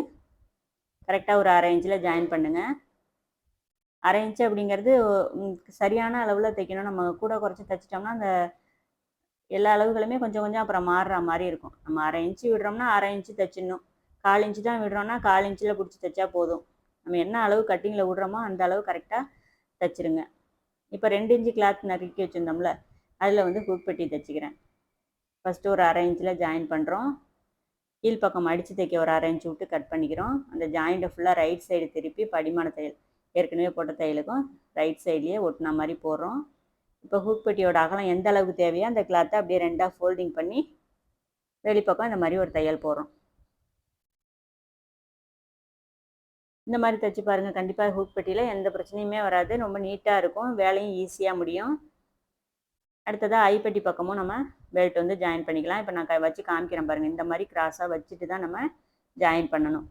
கரெக்டாக ஒரு 1/2 இன்ச்சில் ஜாயின் பண்ணுங்கள். 1/2 இன்ச்சு அப்படிங்கிறது சரியான அளவில் தைக்கணும். நம்ம கூட குறைச்சி தைச்சிட்டோம்னா அந்த எல்லா அளவுகளுமே கொஞ்சம் கொஞ்சம் அப்புறம் மாறுற மாதிரி இருக்கும். நம்ம 1/2 இன்ச்சு விடுறோம்னா 1/2 இன்ச்சு தைச்சிடணும். 1/4 இன்ச்சு தான் விடுறோம்னா 1/4 இன்ச்சில் பிடிச்சி தைச்சா போதும். நம்ம என்ன அளவு கட்டிங்கில் விடுறோமோ அந்த அளவு கரெக்டாக தைச்சிருங்க. இப்போ 2 இன்ச்சு கிளாத் நறுக்கி வச்சுருந்தோம்ல அதில் வந்து ஹூக் பெட்டி தைச்சிக்கிறேன். ஃபஸ்ட்டு ஒரு 1/2 இன்ச்சில் ஜாயின் பண்ணுறோம். கீழ்ப்பக்கம் அடித்து தைக்க ஒரு 1/2 இன்ச்சு விட்டு கட் பண்ணிக்கிறோம். அந்த ஜாயிண்ட்டை ஃபுல்லாக ரைட் சைடு திருப்பி படிமான தையல் ஏற்கனவே போட்ட தையலுக்கும் ரைட் சைட்லேயே ஒட்டின மாதிரி போடுறோம். இப்போ ஹூக் பெட்டியோட அகலம் எந்த அளவுக்கு தேவையோ அந்த கிளாத்தை அப்படியே 2ஆக ஃபோல்டிங் பண்ணி வெளிப்பக்கம் இந்த மாதிரி ஒரு தையல் போடுறோம். இந்த மாதிரி தைச்சி பாருங்கள். கண்டிப்பாக ஹூக் பெட்டியில் எந்த பிரச்சனையுமே வராது. ரொம்ப நீட்டாக இருக்கும், வேலையும் ஈஸியாக முடியும். அடுத்ததாக ஐப்பட்டி பக்கமும் நம்ம பெல்ட் வந்து ஜாயின் பண்ணிக்கலாம். இப்போ நான் வச்சு காமிக்கிறேன் பாருங்கள். இந்த மாதிரி கிராஸாக வச்சுட்டு தான் நம்ம ஜாயின் பண்ணணும்.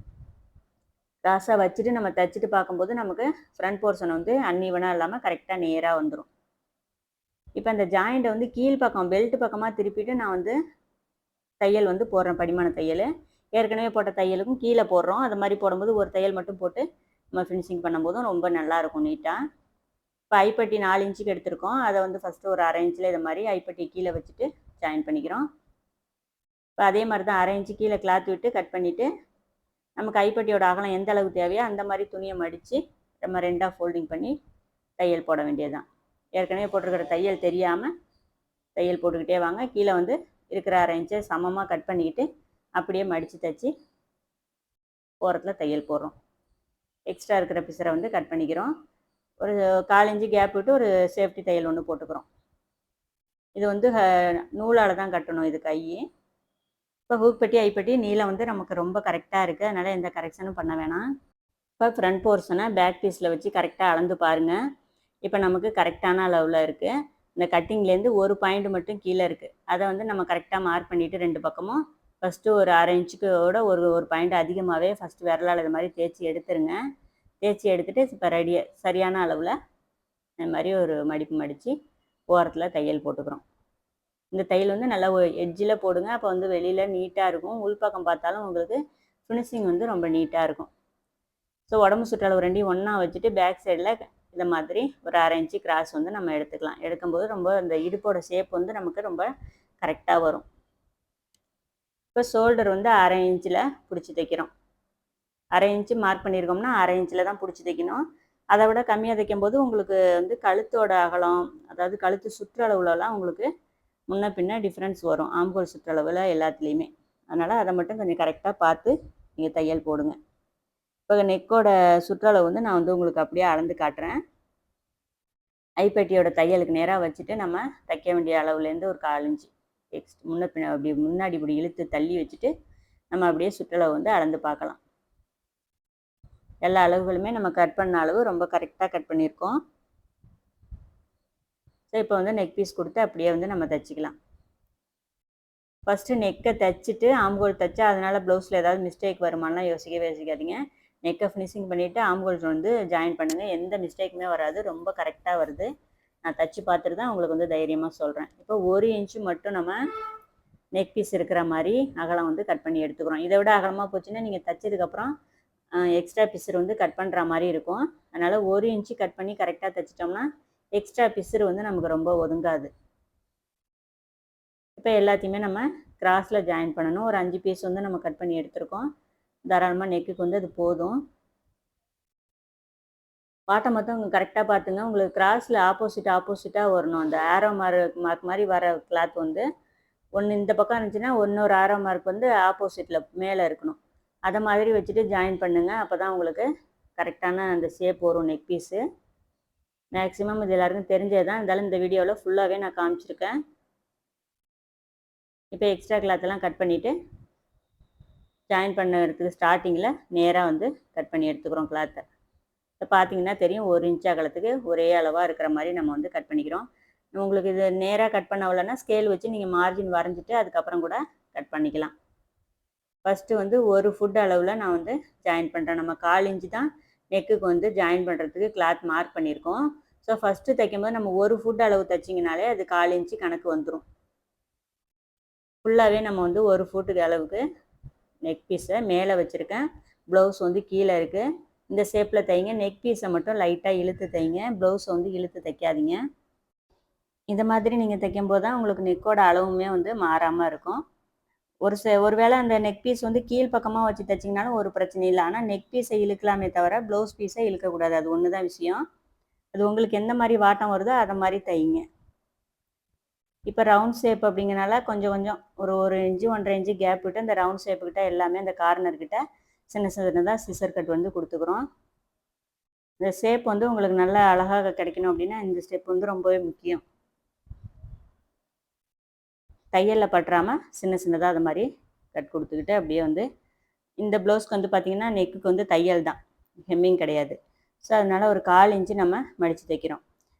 கிராஸாக வச்சுட்டு நம்ம தைச்சிட்டு பார்க்கும்போது நமக்கு ஃப்ரண்ட் போர்ஷன் வந்து அன்ஈவனாக இல்லாமல் கரெக்டாக நேராக வந்துடும். இப்போ அந்த ஜாயிண்ட்டை வந்து கீழ்ப்பக்கம் பெல்ட் பக்கமாக திருப்பிட்டு நான் வந்து தையல் வந்து போடுறேன். படிமான தையல் ஏற்கனவே போட்ட தையலுக்கும் கீழே போடுறோம். அது மாதிரி போடும்போது ஒரு தையல் மட்டும் போட்டு நம்ம ஃபினிஷிங் பண்ணும்போதும் ரொம்ப நல்லாயிருக்கும் நீட்டாக. இப்போ ஐப்பட்டி 4 இன்ச்சுக்கு எடுத்திருக்கோம். அதை வந்து ஃபஸ்ட்டு ஒரு 1/2 இன்ச்சில் இதை மாதிரி ஐப்பட்டி கீழே வச்சுட்டு ஜாயின் பண்ணிக்கிறோம். இப்போ அதே மாதிரி தான் 1/2 இன்ச்சு கீழே கிளாத் விட்டு கட் பண்ணிவிட்டு நமக்கு ஐப்பட்டியோட அகலம் எந்த அளவுக்கு தேவையோ அந்த மாதிரி துணியை மடித்து நம்ம 2ஆக ஃபோல்டிங் பண்ணி தையல் போட வேண்டியது தான். ஏற்கனவே போட்டிருக்கிற தையல் தெரியாமல் தையல் போட்டுக்கிட்டே வாங்க. கீழே வந்து இருக்கிற 1/2 இன்ச்சை சமமாக கட் பண்ணிக்கிட்டு அப்படியே மடித்து தைச்சி ஓரத்தில் தையல் போடுறோம். எக்ஸ்ட்ரா இருக்கிற பிசரை வந்து கட் பண்ணிக்கிறோம். ஒரு 1/4 இன்ச்சு கேப் விட்டு ஒரு சேஃப்டி தையல் ஒன்று போட்டுக்கிறோம். இது வந்து நூலால் தான் கட்டணும் இது கை. இப்போ ஹூக் பெட்டி ஐப்பட்டி நீளம் வந்து நமக்கு ரொம்ப கரெக்டாக இருக்குது. அதனால் எந்த கரெக்ஷனும் பண்ண வேணாம். இப்போ ஃப்ரண்ட் போர்ஷனை பேக் பீஸில் வச்சு கரெக்டாக அளந்து பாருங்கள். இப்போ நமக்கு கரெக்டான அளவில் இருக்குது. இந்த கட்டிங்லேருந்து ஒரு பாயிண்ட் மட்டும் கீழே இருக்குது. அதை வந்து நம்ம கரெக்டாக மார்க் பண்ணிவிட்டு 2 பக்கமும் ஃபஸ்ட்டு ஒரு 1/2 இன்ச்சுக்கோட ஒரு பாயிண்ட் அதிகமாகவே ஃபஸ்ட்டு விரலால் இது மாதிரி தேய்ச்சி எடுத்துருங்க. தேய்ச்சி எடுத்துகிட்டு இப்போ சரியான அளவில் இந்த மாதிரி ஒரு மடிப்பு மடித்து ஓரத்தில் தையல் போட்டுக்கிறோம். இந்த தையல் வந்து நல்லா எட்ஜில் போடுங்க. அப்போ வந்து வெளியில் நீட்டாக இருக்கும். உள்பக்கம் பார்த்தாலும் உங்களுக்கு ஃபினிஷிங் வந்து ரொம்ப நீட்டாக இருக்கும். ஸோ உடம்பு சுற்றளவு 2யும் ஒன்றா வச்சுட்டு பேக் சைடில் இந்த மாதிரி ஒரு 1/2 இன்ச்சு கிராஸ் வந்து நம்ம எடுத்துக்கலாம். எடுக்கும்போது ரொம்ப அந்த இடுப்போட ஷேப் வந்து நமக்கு ரொம்ப கரெக்டாக வரும். இப்போ ஷோல்டர் வந்து 1/2 இன்ச்சில் பிடிச்சி தைக்கிறோம். 1/2 இன்ச்சு மார்க் பண்ணியிருக்கோம்னா 1/2 இன்ச்சில் தான் பிடிச்சி தைக்கணும். அதை விட கம்மியாக தைக்கும்போது உங்களுக்கு வந்து கழுத்தோட அகலம், அதாவது கழுத்து சுற்றளவுலலாம் உங்களுக்கு முன்ன பின்ன டிஃப்ரென்ஸ் வரும். ஆம்ஹோல் சுற்றளவில் எல்லாத்துலேயுமே. அதனால் அதை மட்டும் கொஞ்சம் கரெக்டாக பார்த்து நீங்கள் தையல் போடுங்க. இப்போ நெக்கோட சுற்றளவு வந்து நான் வந்து உங்களுக்கு அப்படியே அளந்து காட்டுறேன். ஐப்பட்டியோட தையலுக்கு நேராக வச்சுட்டு நம்ம தைக்க வேண்டிய அளவுலேருந்து ஒரு 1/4 இன்ச்சு முன்ன பின்ன அப்படி முன்னாடி இப்படி இழுத்து தள்ளி வச்சுட்டு நம்ம அப்படியே சுற்றளவு வந்து அளந்து பார்க்கலாம். எல்லா அளவுகளுமே நம்ம கட் பண்ண அளவு ரொம்ப கரெக்டாக கட் பண்ணியிருக்கோம். ஸோ இப்போ வந்து நெக் பீஸ் கொடுத்து அப்படியே வந்து நம்ம தைச்சிக்கலாம். ஃபஸ்ட்டு நெக்கை தைச்சிட்டு ஆம்ஹோல் தைச்சா அதனால் ப்ளவுஸில் ஏதாவது மிஸ்டேக் வருமானலாம் யோசிக்காதீங்க. நெக்கை ஃபினிஷிங் பண்ணிவிட்டு ஆம்ஹோல் வந்து ஜாயின் பண்ணுங்கள். எந்த மிஸ்டேக்குமே வராது. ரொம்ப கரெக்டாக வருது. நான் தைச்சி பார்த்துட்டு தான் உங்களுக்கு வந்து தைரியமாக சொல்கிறேன். இப்போ 1 இன்ச்சு மட்டும் நம்ம நெக் பீஸ் இருக்கிற மாதிரி அகலம் வந்து கட் பண்ணி எடுத்துக்கிறோம். இதை விட அகலமாக போச்சுன்னா நீங்கள் தைச்சதுக்கப்புறம் எக்ஸ்ட்ரா பிசர் வந்து கட் பண்ணுற மாதிரி இருக்கும். அதனால் 1 இன்ச்சு கட் பண்ணி கரெக்டாக தைச்சிட்டோம்னா எக்ஸ்ட்ரா பிசர் வந்து நமக்கு ரொம்ப ஒதுங்காது. இப்போ எல்லாத்தையுமே நம்ம கிராஸில் ஜாயின் பண்ணணும். ஒரு 5 பீஸ் வந்து நம்ம கட் பண்ணி எடுத்துருக்கோம். தாராளமாக நெக்குக்கு வந்து அது போதும். பாட்டம் மட்டும் கரெக்டாக பார்த்துங்க. உங்களுக்கு கிராஸில் ஆப்போசிட்டாக வரணும். அந்த ஆரோ மார்க் மாதிரி வர கிளாத் வந்து ஒன்று இந்த பக்கம் இருந்துச்சுன்னா இன்னொரு ஆரோ மார்க் வந்து ஆப்போசிட்டில் மேலே இருக்கணும். அதை மாதிரி வச்சுட்டு ஜாயின் பண்ணுங்கள். அப்போ தான் உங்களுக்கு கரெக்டான அந்த ஷேப் வரும் நெக் பீஸு. மேக்ஸிமம் இது எல்லாருக்கும் தெரிஞ்சது தான். இருந்தாலும் இந்த வீடியோவில் ஃபுல்லாகவே நான் காமிச்சிருக்கேன். இப்போ எக்ஸ்ட்ரா கிளாத்தெல்லாம் கட் பண்ணிவிட்டு ஜாயின் பண்ணுறதுக்கு ஸ்டார்டிங்கில் நேராக வந்து கட் பண்ணி எடுத்துக்கிறோம் கிளாத்தை. இப்போ பார்த்தீங்கன்னா தெரியும் 1 இன்ச் அகலத்துக்கு ஒரே அளவாக இருக்கிற மாதிரி நம்ம வந்து கட் பண்ணிக்கிறோம். உங்களுக்கு இது நேராக கட் பண்ண வரலன்னா ஸ்கேல் வச்சு நீங்கள் மார்ஜின் வரைஞ்சிட்டு அதுக்கப்புறம் கூட கட் பண்ணிக்கலாம். ஃபஸ்ட்டு வந்து 1 ஃபுட் அளவில் நான் வந்து ஜாயின் பண்ணுறேன். நம்ம 1/4 இன்ச்சு தான் நெக்குக்கு வந்து ஜாயின் பண்ணுறதுக்கு கிளாத் மார்க் பண்ணியிருக்கோம். ஸோ ஃபஸ்ட்டு தைக்கும்போது நம்ம 1 ஃபுட் அளவு தைச்சிங்கனாலே அது 1/4 இன்ச்சு கணக்கு வந்துடும். ஃபுல்லாகவே நம்ம வந்து 1 ஃபுட்டுக்கு அளவுக்கு நெக் பீஸை மேலே வச்சுருக்கேன். ப்ளவுஸ் வந்து கீழே இருக்குது. இந்த ஷேப்பில் தைங்க. நெக் பீஸை மட்டும் லைட்டாக இழுத்து தைங்க. ப்ளவுஸை வந்து இழுத்து தைக்காதீங்க. இந்த மாதிரி நீங்கள் தைக்கும்போது தான் உங்களுக்கு நெக்கோட அளவுமே வந்து மாறாமல் இருக்கும். ஒரு வேளை அந்த நெக் பீஸ் வந்து கீழ் பக்கமாக வச்சு தைச்சிங்கனாலும் ஒரு பிரச்சனை இல்லை. ஆனால் நெக் பீஸை இழுக்கலாமே தவிர ப்ளவுஸ் பீஸை இழுக்கக்கூடாது. அது ஒன்று தான் விஷயம். அது உங்களுக்கு எந்த மாதிரி வாட்டம் வருதோ அதை மாதிரி தைங்க. இப்போ ரவுண்ட் ஷேப் அப்படிங்கிறனால கொஞ்சம் ஒரு இன்ச்சு 1.5 இன்ச்சு கேப் விட்டு அந்த ரவுண்ட் ஷேப்புக்கிட்ட எல்லாமே அந்த கார்னர்கிட்ட சின்னதாக சிசர் கட் வந்து கொடுத்துக்குறோம். இந்த ஷேப் வந்து உங்களுக்கு நல்லா அழகாக கிடைக்கணும் அப்படின்னா இந்த ஸ்டெப் வந்து ரொம்பவே முக்கியம். தையலில் பற்றாமல் சின்னதாக அது மாதிரி கட் கொடுத்துக்கிட்டு அப்படியே வந்து இந்த ப்ளவுஸ்க்கு வந்து பார்த்திங்கன்னா நெக்குக்கு வந்து தையல் தான், ஹெம்மிங் கிடையாது. ஸோ அதனால் ஒரு 1/4 இன்ச்சு நம்ம மடித்து தைக்கிறோம்.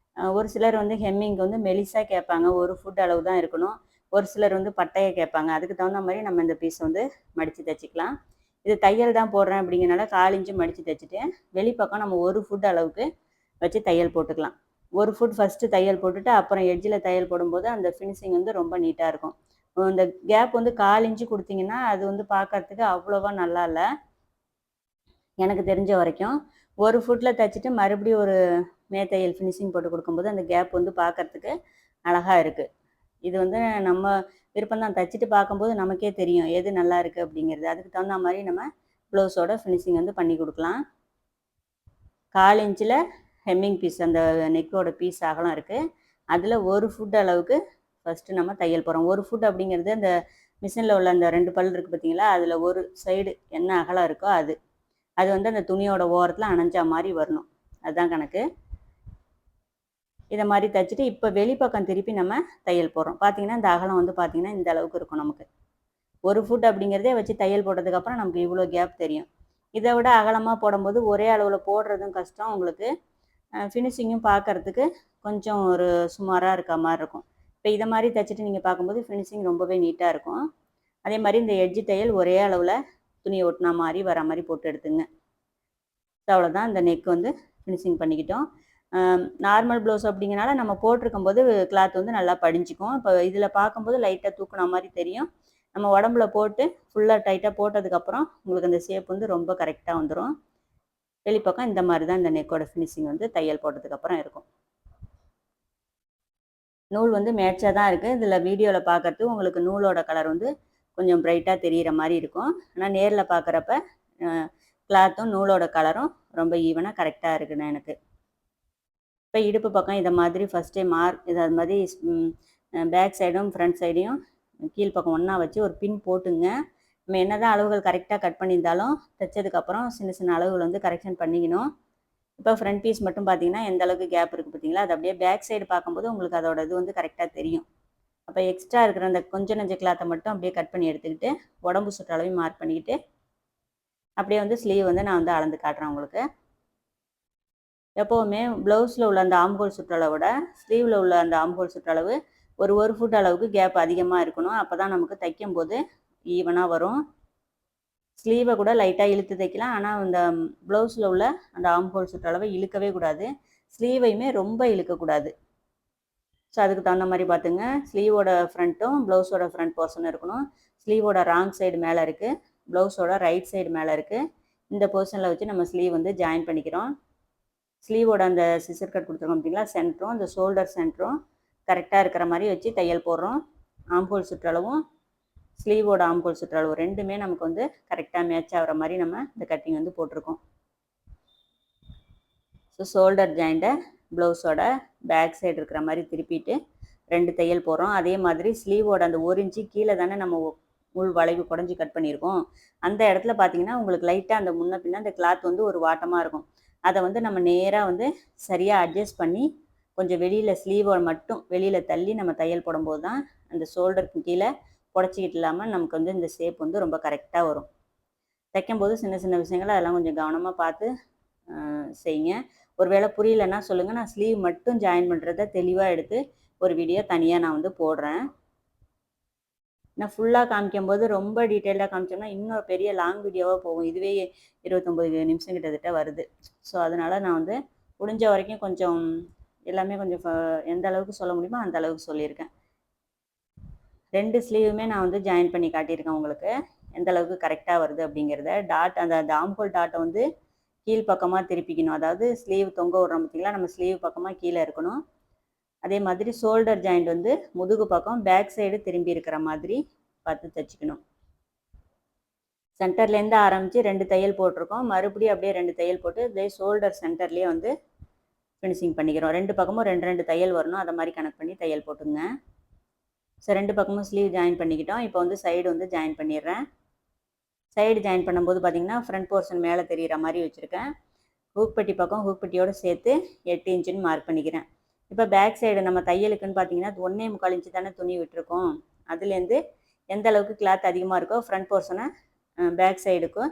ஒரு சிலர் வந்து ஹெம்மிங்க்கு வந்து மெலிசாக கேட்பாங்க. 1 ஃபுட் அளவு தான் இருக்கணும். ஒரு சிலர் வந்து பட்டையை கேட்பாங்க. அதுக்கு தகுந்த மாதிரி நம்ம இந்த பீஸ் வந்து மடித்து தைச்சிக்கலாம். இது தையல் தான் போடுறேன் அப்படிங்கிறனால 1/4 இன்ச்சு மடித்து தைச்சிட்டு வெளிப்பக்கம் நம்ம 1 ஃபுட் அளவுக்கு வச்சு தையல் போட்டுக்கலாம். 1 ஃபுட் ஃபஸ்ட்டு தையல் போட்டுட்டு அப்புறம் எட்ஜில் தையல் போடும்போது அந்த ஃபினிஷிங் வந்து ரொம்ப நீட்டாக இருக்கும். இந்த கேப் வந்து 1/4 இன்ச்சு கொடுத்தீங்கன்னா அது வந்து பார்க்கறதுக்கு அவ்வளோவா நல்லா இல்லை எனக்கு தெரிஞ்ச வரைக்கும். 1 ஃபுட்டில் தைச்சிட்டு மறுபடியும் ஒரு மேத்தையல் ஃபினிஷிங் போட்டு கொடுக்கும்போது அந்த கேப் வந்து பார்க்கறதுக்கு அழகாக இருக்குது. இது வந்து நம்ம விருப்பம் தான். தைச்சிட்டு பார்க்கும்போது நமக்கே தெரியும் எது நல்லா இருக்குது அப்படிங்கிறது. அதுக்கு தகுந்த மாதிரி நம்ம ப்ளவுஸோட ஃபினிஷிங் வந்து பண்ணி கொடுக்கலாம். 1/4 இன்ச்சில் ஹெம்மிங் பீஸ் அந்த நெக்கோட பீஸ் அகலம் இருக்குது. அதில் 1 ஃபுட் அளவுக்கு ஃபஸ்ட்டு நம்ம தையல் போகிறோம். 1 ஃபுட் அப்படிங்கிறது அந்த மிஷினில் உள்ள அந்த 2 பல் இருக்குது பார்த்தீங்களா, அதில் ஒரு சைடு என்ன அகலம் இருக்கோ அது வந்து அந்த துணியோட ஓரத்தில் அணைஞ்சா மாதிரி வரணும். அதுதான் கணக்கு. இதை மாதிரி தைச்சிட்டு இப்போ வெளிப்பக்கம் திருப்பி நம்ம தையல் போடுறோம். பார்த்திங்கன்னா இந்த அகலம் வந்து பார்த்திங்கன்னா இந்த அளவுக்கு இருக்கும் நமக்கு. 1 ஃபுட் அப்படிங்கிறதே வச்சு தையல் போட்டதுக்கப்புறம் நமக்கு இவ்வளோ கேப் தெரியும். இதை விட அகலமாக போடும்போது ஒரே அளவில் போடுறதும் கஷ்டம் உங்களுக்கு. ஃபினிஷிங்கும் பார்க்குறதுக்கு கொஞ்சம் ஒரு சுமாராக இருக்க மாதிரி இருக்கும். இப்போ இதை மாதிரி தைச்சிட்டு நீங்கள் பார்க்கும்போது ஃபினிஷிங் ரொம்பவே நீட்டாக இருக்கும். அதே மாதிரி இந்த எட்ஜி தையல் ஒரே அளவில் துணியை ஒட்டினா மாதிரி வர மாதிரி போட்டு எடுத்துங்க. அவ்வளோதான். இந்த நெக் வந்து ஃபினிஷிங் பண்ணிக்கிட்டோம். நார்மல் ப்ளவுஸ் அப்படிங்கிறனால நம்ம போட்டிருக்கும்போது கிளாத் வந்து நல்லா படிஞ்சிக்கும். இப்போ இதில் பார்க்கும்போது லைட்டாக தூக்குன மாதிரி தெரியும். நம்ம உடம்புல போட்டு ஃபுல்லாக டைட்டாக போட்டதுக்கப்புறம் உங்களுக்கு அந்த ஷேப் வந்து ரொம்ப கரெக்டாக வந்துடும். வெளிப்பக்கம் இந்த மாதிரி தான் இந்த நெக்கோட ஃபினிஷிங் வந்து தையல் போட்டதுக்கப்புறம் இருக்கும். நூல் வந்து மேட்சாக தான் இருக்குது. இதில் வீடியோவில் பார்க்குறதுக்கு உங்களுக்கு நூலோட கலர் வந்து கொஞ்சம் பிரைட்டாக தெரிகிற மாதிரி இருக்கும். ஆனால் நேரில் பார்க்குறப்ப கிளாத்தும் நூலோட கலரும் ரொம்ப ஈவனாக கரெக்டாக இருக்குண்ணா எனக்கு. இப்போ இடுப்பு பக்கம் இதை மாதிரி ஃபஸ்ட்டே அது மாதிரி பேக் சைடும் ஃப்ரண்ட் சைடையும் கீழ்ப்பக்கம் ஒன்றா வச்சு ஒரு பின் போட்டுங்க. நம்ம என்ன தான் அளவுகள் கரெக்டாக கட் பண்ணியிருந்தாலும் தைச்சதுக்கப்புறம் சின்ன அளவுகள் வந்து கரெக்ஷன் பண்ணிக்கணும். இப்போ ஃப்ரண்ட் பீஸ் மட்டும் பார்த்தீங்கன்னா எந்த அளவுக்கு கேப் இருக்குது பார்த்தீங்களா, அது அப்படியே பேக் சைடு பார்க்கும்போது உங்களுக்கு அதோட இது வந்து கரெக்டாக தெரியும். அப்போ எக்ஸ்ட்ரா இருக்கிற அந்த கொஞ்சம் நெஞ்ச கிளாத்தை மட்டும் அப்படியே கட் பண்ணி எடுத்துக்கிட்டு உடம்பு சுற்றளவையும் மார்க் பண்ணிக்கிட்டு அப்படியே வந்து ஸ்லீவ் வந்து நான் வந்து அளந்து காட்டுறேன் உங்களுக்கு. எப்போவுமே ப்ளவுஸில் உள்ள அந்த ஆம்ஹோல் சுற்றளவோட ஸ்லீவில் உள்ள அந்த ஆம்ஹோல் சுற்றளவு ஒரு ஃபுட் அளவுக்கு கேப் அதிகமாக இருக்கணும். அப்போ தான் நமக்கு தைக்கும்போது ஈவனாக வரும். ஸ்லீவை கூட லைட்டாக இழுத்து தைக்கலாம். ஆனால் இந்த ப்ளவுஸில் உள்ள அந்த ஆம்ஹோல் சுற்றளவை இழுக்கவே கூடாது. ஸ்லீவையுமே ரொம்ப இழுக்கக்கூடாது. ஸோ அதுக்கு தகுந்த மாதிரி பார்த்துங்க. ஸ்லீவோட ஃப்ரண்ட்டும் ப்ளவுஸோட ஃப்ரண்ட் போர்ஷன் இருக்கணும். ஸ்லீவோட ராங் சைடு மேலே இருக்குது, ப்ளவுஸோட ரைட் சைடு மேலே இருக்குது. இந்த போர்ஷனில் வச்சு நம்ம ஸ்லீவ் வந்து ஜாயின் பண்ணிக்கிறோம். ஸ்லீவோட அந்த சிசர் கட் கொடுத்துருக்கோம் அப்படிங்களா, சென்டரும் அந்த ஷோல்டர் சென்டரும் கரெக்டாக இருக்கிற மாதிரி வச்சு தையல் போடுறோம். ஆம்ஹோல் சுற்றளவும் ஸ்லீவோட ஆம்ஹோல் சுற்றளவு ரெண்டுமே நமக்கு வந்து கரெக்டாக மேட்ச் ஆகிற மாதிரி நம்ம இந்த கட்டிங் வந்து போட்டிருக்கோம். ஸோ ஷோல்டர் ஜாயிண்ட்டை ப்ளவுஸோட பேக் சைடு இருக்கிற மாதிரி திருப்பிட்டு 2 தையல் போடுறோம். அதே மாதிரி ஸ்லீவோட அந்த 1 இன்ச்சு கீழே தானே நம்ம உள் வளைவு குடஞ்சி கட் பண்ணியிருக்கோம். அந்த இடத்துல பார்த்தீங்கன்னா உங்களுக்கு லைட்டாக அந்த முன்ன பின்ன அந்த கிளாத் வந்து ஒரு வாட்டமாக இருக்கும். அதை வந்து நம்ம நேராக வந்து சரியாக அட்ஜஸ்ட் பண்ணி கொஞ்சம் வெளியில் ஸ்லீவை மட்டும் வெளியில் தள்ளி நம்ம தையல் போடும்போது தான் அந்த ஷோல்டருக்கு கீழே புடச்சிக்கிட்டு இல்லாமல் நமக்கு வந்து இந்த ஷேப் வந்து ரொம்ப கரெக்டாக வரும். தைக்கும்போது சின்ன சின்ன விஷயங்கள் அதெல்லாம் கொஞ்சம் கவனமாக பார்த்து செய்யுங்க. ஒருவேளை புரியலன்னா சொல்லுங்கள், நான் ஸ்லீவ் மட்டும் ஜாயின் பண்ணுறத தெளிவாக எடுத்து ஒரு வீடியோ தனியாக நான் வந்து போடுறேன். நான் ஃபுல்லாக காமிக்கும்போது ரொம்ப டீட்டெயிலாக காமிச்சோம்னா இன்னும் பெரிய லாங் வீடியோவாக போகும். இதுவே 29 நிமிஷம் கிட்டத்தட்ட வருது. ஸோ அதனால் நான் வந்து முடிஞ்ச வரைக்கும் கொஞ்சம் எல்லாமே கொஞ்சம் எந்த அளவுக்கு சொல்ல முடியுமோ அந்த அளவுக்கு சொல்லியிருக்கேன். 2 ஸ்லீவுமே நான் வந்து ஜாயின் பண்ணி காட்டியிருக்கேன் உங்களுக்கு. எந்த அளவுக்கு கரெக்டாக வருது அப்படிங்கிறத. டாட் அந்த ஆம்ஹோல் டாட்டை வந்து கீழ் பக்கமாக திருப்பிக்கணும். அதாவது ஸ்லீவ் தொங்க விட்றோம் பார்த்தீங்களா, நம்ம ஸ்லீவ் பக்கமாக கீழே இருக்கணும். அதே மாதிரி ஷோல்டர் ஜாயிண்ட் வந்து முதுகு பக்கம் பேக் சைடு திரும்பி இருக்கிற மாதிரி பார்த்து தைச்சிக்கணும். சென்டர்லேருந்து ஆரம்பித்து 2 தையல் போட்டிருக்கோம். மறுபடியும் அப்படியே 2 தையல் போட்டு இதே ஷோல்டர் சென்டர்லேயே வந்து ஃபினிஷிங் பண்ணிக்கிறோம். 2 பக்கமும் 2 தையல் வரணும். அதை மாதிரி கனெக்ட் பண்ணி தையல் போட்டுங்க. ஸோ 2 பக்கமும் ஸ்லீவ் ஜாயின் பண்ணிக்கிட்டோம். இப்போ வந்து சைடு வந்து ஜாயின் பண்ணிடுறேன். சைடு ஜாயின் பண்ணும்போது பார்த்தீங்கன்னா ஃப்ரண்ட் போர்ஷன் மேலே தெரிகிற மாதிரி வச்சுருக்கேன். ஹூக் பட்டி பக்கம் ஹூக் பட்டியோடு சேர்த்து 8 இன்ச்சுன்னு மார்க் பண்ணிக்கிறேன். இப்போ பேக் சைடு நம்ம தையலுக்குன்னு பார்த்தீங்கன்னா 1.25 இன்ச்சு தானே துணி விட்டுருக்கோம். அதுலேருந்து எந்த அளவுக்கு கிளாத் அதிகமாக இருக்கோ ஃப்ரண்ட் போர்ஷனை பேக் சைடுக்கும்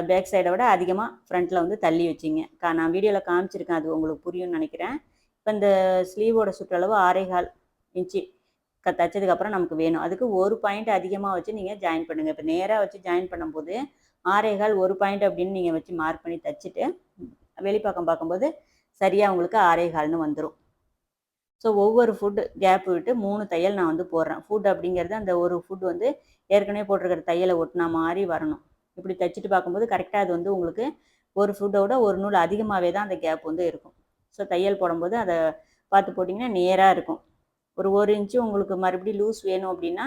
பேக் சைடை விட அதிகமாக ஃப்ரண்ட்டில் வந்து தள்ளி வச்சிங்க. நான் வீடியோவில் காமிச்சிருக்கேன், அது உங்களுக்கு புரியும்னு நினைக்கிறேன். இப்போ இந்த ஸ்லீவோட சுற்றளவு 6.25 இன்ச்சு தைச்சதுக்கப்புறம் நமக்கு வேணும். அதுக்கு 1 பாயிண்ட் அதிகமாக வச்சு நீங்கள் ஜாயின் பண்ணுங்கள். இப்போ நேராக வச்சு ஜாயின் பண்ணும்போது 6.25 1 பாயிண்ட் அப்படின்னு நீங்கள் வச்சு மார்க் பண்ணி தைச்சிட்டு வெளிப்பக்கம் பார்க்கும்போது சரியாக உங்களுக்கு 6.25ன்னு வந்துடும். ஸோ ஒவ்வொரு ஃபுட் கேப் விட்டு 3 தையல் நான் வந்து போடுறேன். ஃபுட் அப்படிங்கிறது அந்த ஒரு ஃபுட் வந்து ஏற்கனவே போட்டிருக்கிற தையலை ஒட்டினா மாதிரி வரணும். இப்படி தைச்சிட்டு பார்க்கும்போது கரெக்டாக அது வந்து உங்களுக்கு ஒரு ஃபுட்டோட ஒரு நூல் அதிகமாகவே தான் அந்த கேப் வந்து இருக்கும். ஸோ தையல் போடும்போது அதை பார்த்து போட்டிங்கன்னா நேராக இருக்கும். ஒரு 1 இன்ச்சு உங்களுக்கு மறுபடியும் லூஸ் வேணும் அப்படின்னா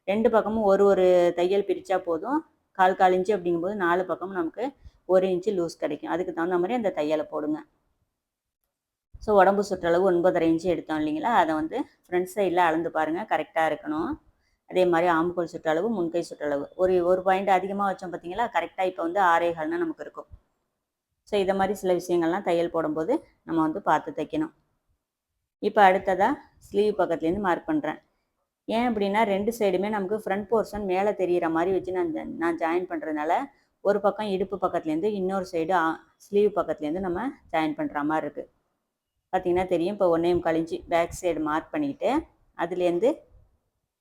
2 பக்கமும் ஒரு தையல் பிரித்தா போதும். 1/4 இன்ச்சு அப்படிங்கும்போது 4 பக்கமும் நமக்கு 1 இன்ச்சு லூஸ் கிடைக்கும். அதுக்கு தகுந்த மாதிரி அந்த தையலை போடுங்க. ஸோ உடம்பு சுற்றளவு 9.5 இன்ச்சு எடுத்தோம் இல்லைங்களா, அதை வந்து ஃப்ரண்ட் சைடில் அளந்து பாருங்கள், கரெக்டாக இருக்கணும். அதே மாதிரி ஆம்கோல் சுற்றளவு முன்கை சுற்றளவு ஒரு பாயிண்ட் அதிகமாக வச்சோம் பார்த்தீங்களா, கரெக்டாக இப்போ வந்து 6.25 நமக்கு இருக்கும். ஸோ இதை மாதிரி சில விஷயங்கள்லாம் தையல் போடும்போது நம்ம வந்து பார்த்து தைக்கணும். இப்போ அடுத்ததாக ஸ்லீவ் பக்கத்துலேருந்து மார்க் பண்ணுறேன். ஏன் அப்படின்னா 2 சைடுமே நமக்கு ஃப்ரண்ட் போர்ஷன் மேலே தெரிகிற மாதிரி வச்சு நான் ஜாயின் பண்ணுறதுனால ஒரு பக்கம் இடுப்பு பக்கத்துலேருந்து இன்னொரு சைடு ஸ்லீவ் பக்கத்துலேருந்து நம்ம ஜாயின் பண்ணுற மாதிரி இருக்குது. பார்த்திங்கன்னா தெரியும். இப்போ 1.25 இன்ச்சு பேக் சைடு மார்க் பண்ணிக்கிட்டு அதுலேருந்து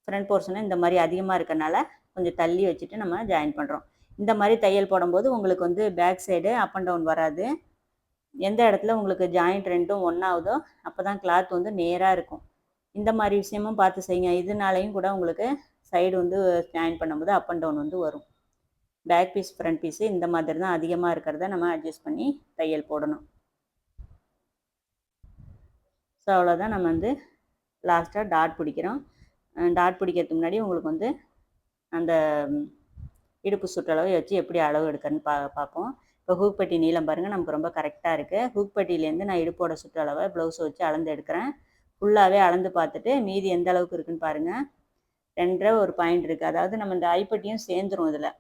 ஃப்ரண்ட் போர்ஷனை இந்த மாதிரி அதிகமாக இருக்கனால கொஞ்சம் தள்ளி வச்சுட்டு நம்ம ஜாயின் பண்ணுறோம். இந்த மாதிரி தையல் போடும்போது உங்களுக்கு வந்து back side up and down வராது. எந்த இடத்துல உங்களுக்கு ஜாயிண்ட் ரெண்டும் ஒன்றாகுதோ அப்போ தான் கிளாத் வந்து நேராக இருக்கும். இந்த மாதிரி விஷயமும் பார்த்து செய்யுங்க. இதனாலையும் கூட உங்களுக்கு சைடு வந்து ஜாயின் பண்ணும்போது அப் அண்ட் டவுன் வந்து வரும். பேக் பீஸ் ஃப்ரண்ட் பீஸு இந்த மாதிரி தான் அதிகமாக இருக்கிறத நம்ம அட்ஜஸ்ட் பண்ணி தையல் போடணும். ஸோ அவ்வளோதான். நம்ம வந்து லாஸ்ட்டாக டாட் பிடிக்கிறோம். டாட் பிடிக்கிறதுக்கு முன்னாடி உங்களுக்கு வந்து அந்த இடுப்பு சுற்றளவை வச்சு எப்படி அளவு எடுக்கிறதுன்னு பார்ப்போம். இப்போ ஹூக் பட்டி நீளம் பாருங்கள், நமக்கு ரொம்ப கரெக்டாக இருக்குது. ஹூக் பட்டியிலேருந்து நான் இடுப்போட சுற்றளவை ப்ளவுஸை வச்சு அளந்து எடுக்கிறேன். ஃபுல்லாகவே அளந்து பார்த்துட்டு மீதி எந்த அளவுக்கு இருக்குதுன்னு பாருங்கள். 2 ஒரு பாயிண்ட் இருக்குது. அதாவது நம்ம இந்த ஐப்பட்டியும் சேர்ந்துரும் இதில்.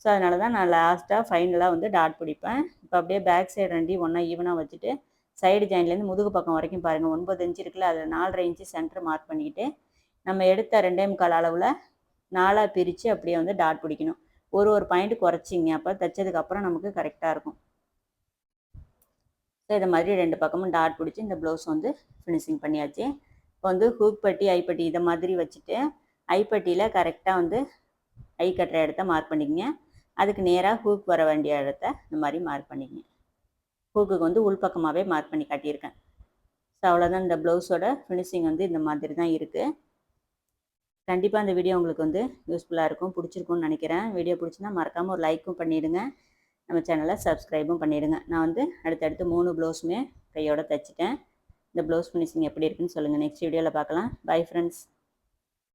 ஸோ அதனால தான் நான் லாஸ்ட்டாக ஃபைனலாக வந்து டாட் பிடிப்பேன். இப்போ அப்படியே பேக் சைடு 2 ஒன்றா ஈவனாக வச்சுட்டு சைடு ஜாயின்லேருந்து முதுகு பக்கம் வரைக்கும் பாருங்கள். 9 இன்ச்சு இருக்குல்ல, அதில் 4.5 இன்ச்சு சென்டர் மார்க் பண்ணிக்கிட்டு நம்ம எடுத்த 2.25 அளவில் 4ஆக பிரித்து அப்படியே வந்து டாட் பிடிக்கணும். ஒரு பாயிண்ட் குறைச்சிங்க, அப்போ தைச்சதுக்கப்புறம் நமக்கு கரெக்டாக இருக்கும். ஸோ இதை மாதிரி 2 பக்கமும் டாட் பிடிச்சி இந்த ப்ளவுஸ் வந்து ஃபினிஷிங் பண்ணியாச்சு. இப்போ வந்து ஹூக் பட்டி ஐப்பட்டி இதை மாதிரி வச்சுட்டு ஐப்பட்டியில் கரெக்டாக வந்து ஐ கட்டுற இடத்த மார்க் பண்ணிக்கங்க. அதுக்கு நேராக ஹூக் வர வேண்டிய இடத்த இந்த மாதிரி மார்க் பண்ணிக்கங்க. ஹூக்குக்கு வந்து உள்பக்கமாகவே மார்க் பண்ணி காட்டியிருக்கேன். ஸோ அவ்வளோதான். இந்த ப்ளவுஸோட ஃபினிஷிங் வந்து இந்த மாதிரி தான் இருக்குது. கண்டிப்பாக இந்த வீடியோ உங்களுக்கு வந்து யூஸ்ஃபுல்லாக இருக்கும், பிடிச்சிருக்கும்னு நினைக்கிறேன். வீடியோ பிடிச்சினா மறக்காமல் ஒரு லைக்கும் பண்ணிவிடுங்க. நம்ம சேனலை சப்ஸ்கிரைபும் பண்ணிவிடுங்க. நான் வந்து அடுத்தடுத்து 3 ப்ளவுஸுமே கையோடு தைச்சிட்டேன். இந்த ப்ளவுஸ் ஃபினிஷிங் எப்படி இருக்குன்னு சொல்லுங்கள். நெக்ஸ்ட் வீடியோவில் பார்க்கலாம். Bye friends.